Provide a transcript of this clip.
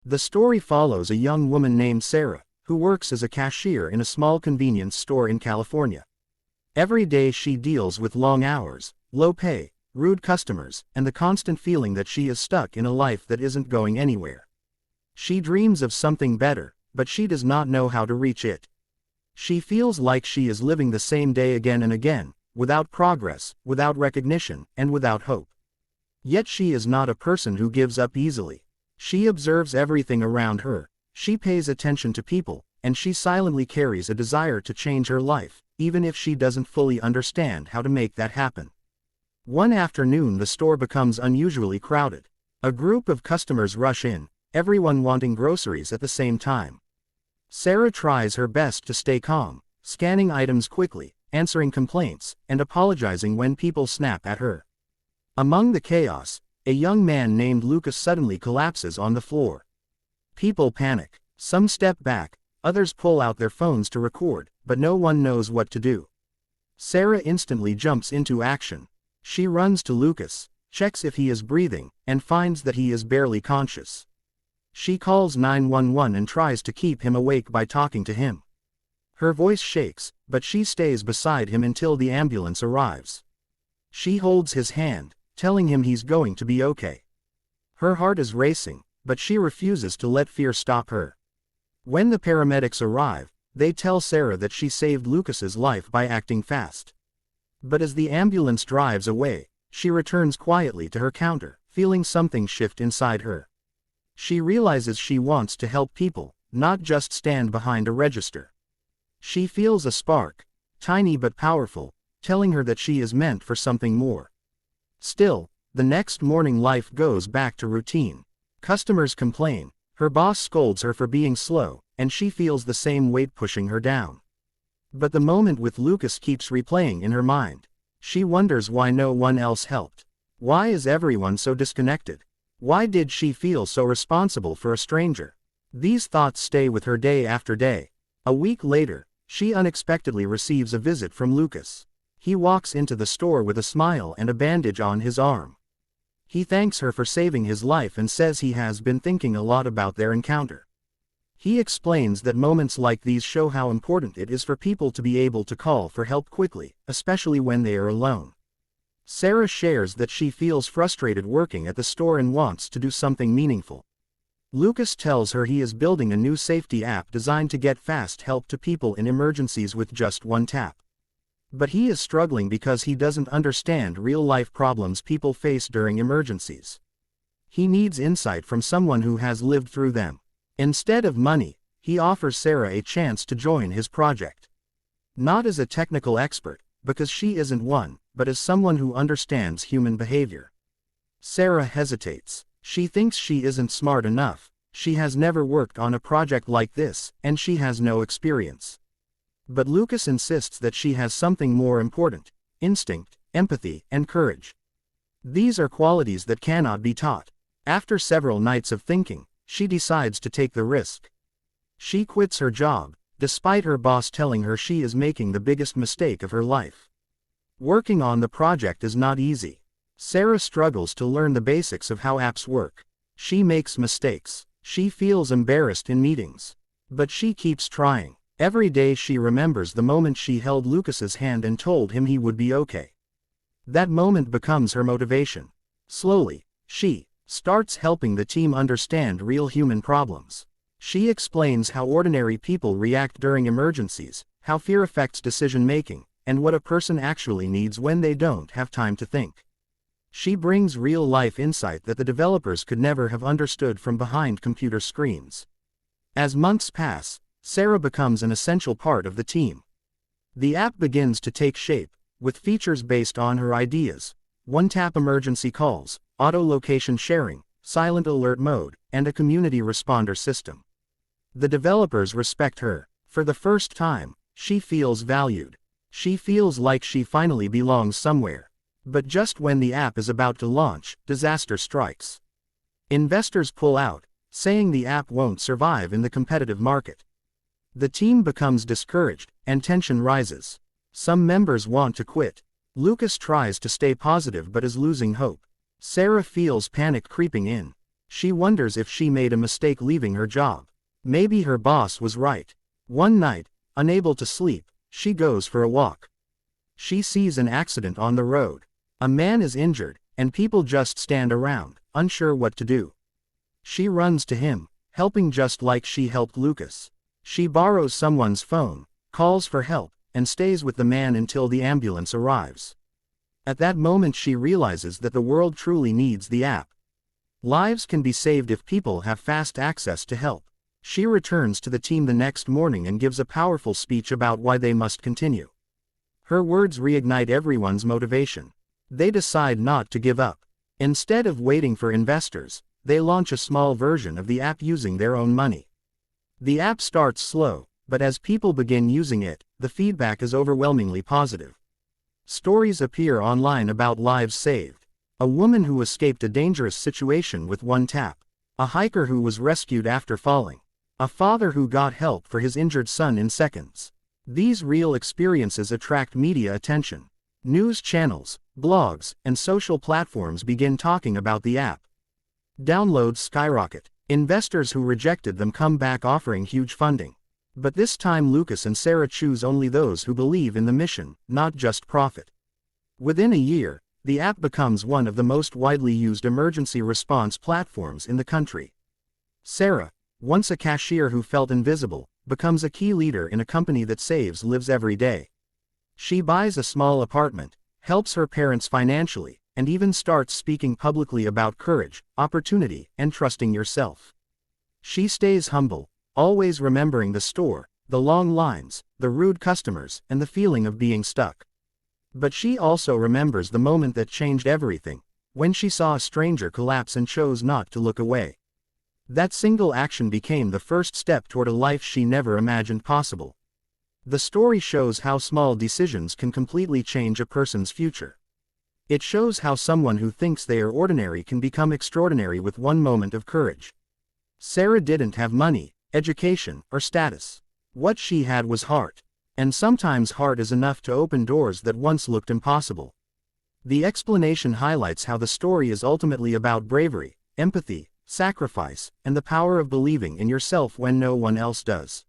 The story follows a young woman named Sarah, who works as a cashier in a small convenience store in California. Every day she deals with long hours, low pay, rude customers, and the constant feeling that she is stuck in a life that isn't going anywhere. She dreams of something better, but she does not know how to reach it. She feels like she is living the same day again and again, without progress, without recognition, and without hope. Yet she is not a person who gives up easily. She observes everything around her, she pays attention to people, and she silently carries a desire to change her life, even if she doesn't fully understand how to make that happen. One afternoon the store becomes unusually crowded. A group of customers rush in, everyone wanting groceries at the same time. Sarah tries her best to stay calm, scanning items quickly, answering complaints, and apologizing when people snap at her. Among the chaos, a young man named Lucas suddenly collapses on the floor. People panic. Some step back, others pull out their phones to record, but no one knows what to do. Sarah instantly jumps into action. She runs to Lucas, checks if he is breathing, and finds that he is barely conscious. She calls 911 and tries to keep him awake by talking to him. Her voice shakes, but she stays beside him until the ambulance arrives. She holds his hand, telling him he's going to be okay. Her heart is racing, but she refuses to let fear stop her. When the paramedics arrive, they tell Sarah that she saved Lucas's life by acting fast. But as the ambulance drives away, she returns quietly to her counter, feeling something shift inside her. She realizes she wants to help people, not just stand behind a register. She feels a spark, tiny but powerful, telling her that she is meant for something more. Still, the next morning life goes back to routine. Customers complain, her boss scolds her for being slow, and she feels the same weight pushing her down. But the moment with Lucas keeps replaying in her mind. She wonders why no one else helped. Why is everyone so disconnected? Why did she feel so responsible for a stranger? These thoughts stay with her day after day. A week later, she unexpectedly receives a visit from Lucas. He walks into the store with a smile and a bandage on his arm. He thanks her for saving his life and says he has been thinking a lot about their encounter. He explains that moments like these show how important it is for people to be able to call for help quickly, especially when they are alone. Sarah shares that she feels frustrated working at the store and wants to do something meaningful. Lucas tells her he is building a new safety app designed to get fast help to people in emergencies with just one tap. But he is struggling because he doesn't understand real-life problems people face during emergencies. He needs insight from someone who has lived through them. Instead of money, he offers Sarah a chance to join his project. Not as a technical expert, because she isn't one, but as someone who understands human behavior. Sarah hesitates. She thinks she isn't smart enough, she has never worked on a project like this, and she has no experience. But Lucas insists that she has something more important: instinct, empathy, and courage. These are qualities that cannot be taught. After several nights of thinking, she decides to take the risk. She quits her job, despite her boss telling her she is making the biggest mistake of her life. Working on the project is not easy. Sarah struggles to learn the basics of how apps work. She makes mistakes. She feels embarrassed in meetings. But she keeps trying. Every day she remembers the moment she held Lucas's hand and told him he would be okay. That moment becomes her motivation. Slowly, she starts helping the team understand real human problems. She explains how ordinary people react during emergencies, how fear affects decision-making, and what a person actually needs when they don't have time to think. She brings real-life insight that the developers could never have understood from behind computer screens. As months pass, Sarah becomes an essential part of the team. The app begins to take shape, with features based on her ideas: one-tap emergency calls, auto-location sharing, silent alert mode, and a community responder system. The developers respect her. For the first time, she feels valued. She feels like she finally belongs somewhere. But just when the app is about to launch, disaster strikes. Investors pull out, saying the app won't survive in the competitive market. The team becomes discouraged, and tension rises. Some members want to quit. Lucas tries to stay positive but is losing hope. Sarah feels panic creeping in. She wonders if she made a mistake leaving her job. Maybe her boss was right. One night, unable to sleep, she goes for a walk. She sees an accident on the road. A man is injured, and people just stand around, unsure what to do. She runs to him, helping just like she helped Lucas. She borrows someone's phone, calls for help, and stays with the man until the ambulance arrives. At that moment she realizes that the world truly needs the app. Lives can be saved if people have fast access to help. She returns to the team the next morning and gives a powerful speech about why they must continue. Her words reignite everyone's motivation. They decide not to give up. Instead of waiting for investors, they launch a small version of the app using their own money. The app starts slow, but as people begin using it, the feedback is overwhelmingly positive. Stories appear online about lives saved. A woman who escaped a dangerous situation with one tap. A hiker who was rescued after falling. A father who got help for his injured son in seconds. These real experiences attract media attention. News channels, blogs, and social platforms begin talking about the app. Downloads skyrocket. Investors who rejected them come back offering huge funding. But this time Lucas and Sarah choose only those who believe in the mission, not just profit. Within a year, the app becomes one of the most widely used emergency response platforms in the country. Sarah, once a cashier who felt invisible, becomes a key leader in a company that saves lives every day. She buys a small apartment, helps her parents financially, and even starts speaking publicly about courage, opportunity, and trusting yourself. She stays humble, always remembering the store, the long lines, the rude customers, and the feeling of being stuck. But she also remembers the moment that changed everything, when she saw a stranger collapse and chose not to look away. That single action became the first step toward a life she never imagined possible. The story shows how small decisions can completely change a person's future. It shows how someone who thinks they are ordinary can become extraordinary with one moment of courage. Sarah didn't have money, education, or status. What she had was heart. And sometimes heart is enough to open doors that once looked impossible. The explanation highlights how the story is ultimately about bravery, empathy, sacrifice, and the power of believing in yourself when no one else does.